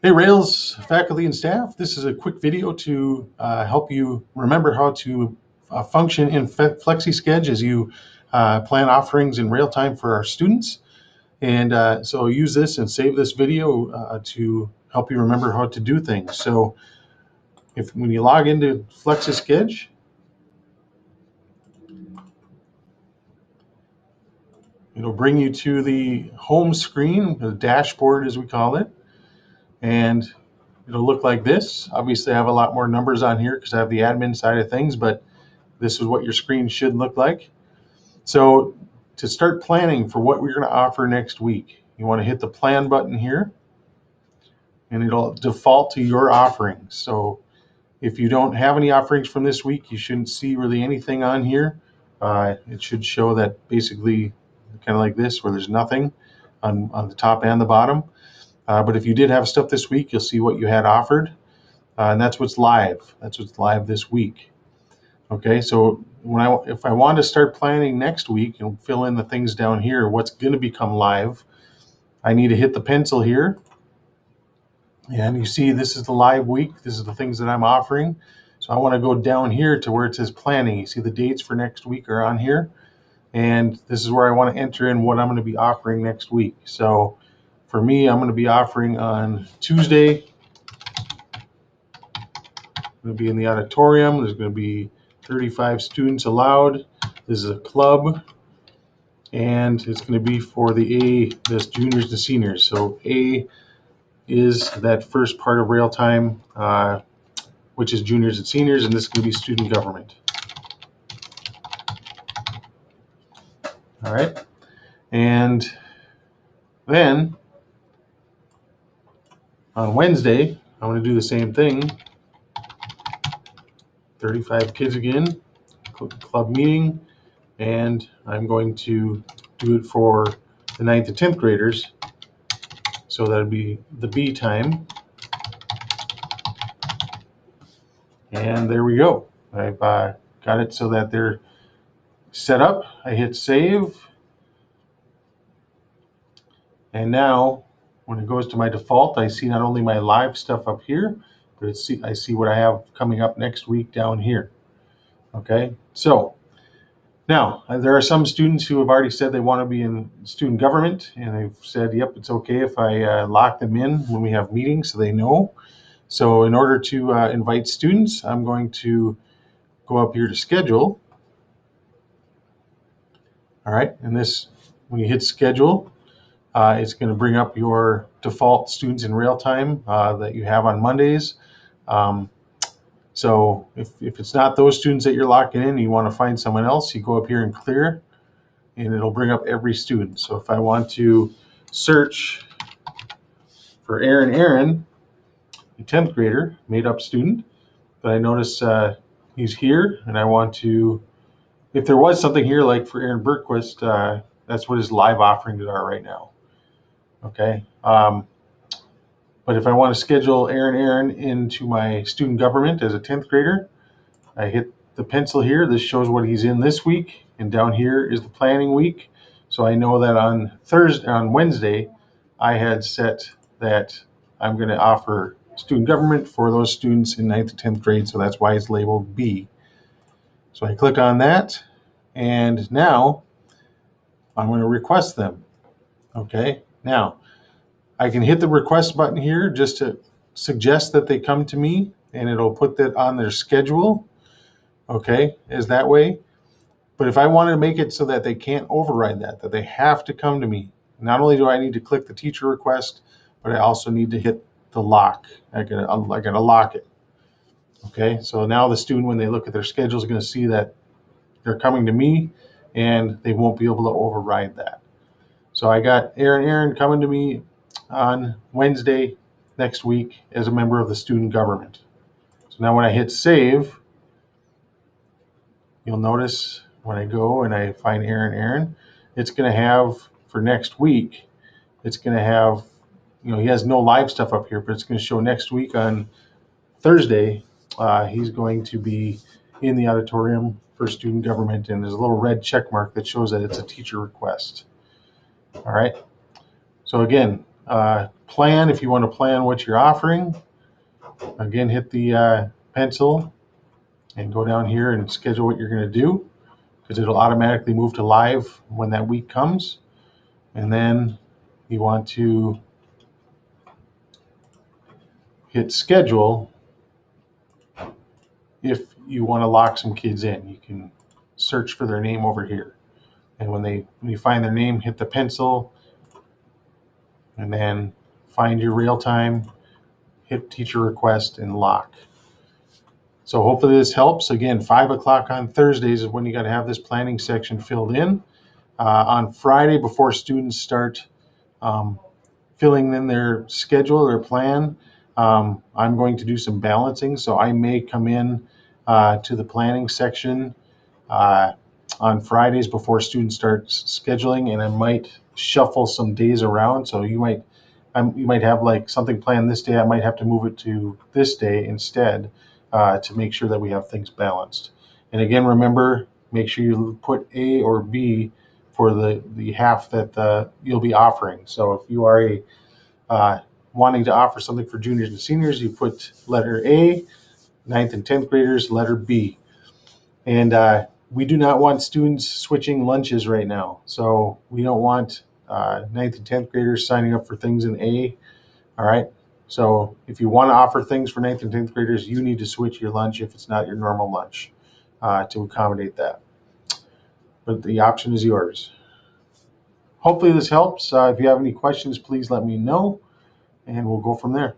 Hey Rails faculty and staff, this is a quick video to help you remember how to function in Flexisched as you plan offerings in real time for our students. And so use this and save this video to help you remember how to do things. So when you log into Flexisched, it'll bring you to the home screen, the dashboard as we call it, and it'll look like this. Obviously I have a lot more numbers on here because I have the admin side of things, but this is what your screen should look like. So to start planning for what we're going to offer next week, you want to hit the plan button here and it'll default to your offerings. So if you don't have any offerings from this week, you shouldn't see really anything on here. It should show that basically kind of like this, where there's nothing on the top and the bottom. But if you did have stuff this week, you'll see what you had offered. And that's what's live. That's what's live this week. Okay, so if I want to start planning next week and fill in the things down here, what's going to become live, I need to hit the pencil here. And you see this is the live week. This is the things that I'm offering. So I want to go down here to where it says planning. You see the dates for next week are on here. And this is where I want to enter in what I'm going to be offering next week. So for me, I'm going to be offering on Tuesday. I'm going to be in the auditorium. There's going to be 35 students allowed. This is a club. And it's going to be for the A, this juniors to seniors. So A is that first part of rail time, which is juniors and seniors, and this is going to be student government. All right, and then on Wednesday, I'm going to do the same thing. 35 kids again, club meeting, and I'm going to do it for the 9th to 10th graders. So that would be the B time. And there we go. I've got it so that they're set up. I hit save. And now when it goes to my default, I see not only my live stuff up here, but I see what I have coming up next week down here. Okay, so now there are some students who have already said they want to be in student government, and they've said, yep, it's okay if I lock them in when we have meetings so they know. So in order to invite students, I'm going to go up here to schedule. All right, and this, when you hit schedule, it's going to bring up your default students in real time that you have on Mondays. So if it's not those students that you're locking in, you want to find someone else, you go up here and clear, and it'll bring up every student. So if I want to search for Aaron, a 10th grader, made up student, but I notice he's here, and I want to, if there was something here like for Aaron Bergquist, that's what his live offerings are right now. Okay. But if I want to schedule Aaron into my student government as a 10th grader, I hit the pencil here. This shows what he's in this week, and down here is the planning week. So I know that on Wednesday, I had set that I'm going to offer student government for those students in 9th to 10th grade. So that's why it's labeled B. So I click on that, and now I'm going to request them. Okay. Now I can hit the request button here just to suggest that they come to me, and it'll put that on their schedule. Okay, is that way. But if I want to make it so that they can't override that they have to come to me, not only do I need to click the teacher request, but I also need to hit the lock. I gotta lock it. Okay, so now the student, when they look at their schedule, is going to see that they're coming to me, and they won't be able to override that. So I got Aaron coming to me on Wednesday next week as a member of the student government. So now when I hit save, you'll notice when I go and I find Aaron, it's going to have for next week, it's going to have, he has no live stuff up here, but it's going to show next week on Thursday, he's going to be in the auditorium for student government, and there's a little red check mark that shows that it's a teacher request. All right. So again, plan, if you want to plan what you're offering, again, hit the pencil and go down here and schedule what you're going to do, because it'll automatically move to live when that week comes. And then you want to hit schedule if you want to lock some kids in. You can search for their name over here. And when you find their name, hit the pencil and then find your real time, hit teacher request and lock. So hopefully this helps. Again, 5 o'clock on Thursdays is when you got to have this planning section filled in. On Friday, before students start filling in their schedule or plan, I'm going to do some balancing. So I may come in to the planning section on Fridays before students start scheduling, and I might shuffle some days around. So you might have like something planned this day. I might have to move it to this day instead to make sure that we have things balanced. And again, remember, make sure you put A or B for the half that you'll be offering. So if you are wanting to offer something for juniors and seniors, you put letter A, 9th and 10th graders, letter B. And we do not want students switching lunches right now. So we don't want 9th and 10th graders signing up for things in A. All right. So if you want to offer things for 9th and 10th graders, you need to switch your lunch if it's not your normal lunch to accommodate that. But the option is yours. Hopefully this helps. If you have any questions, please let me know, and we'll go from there.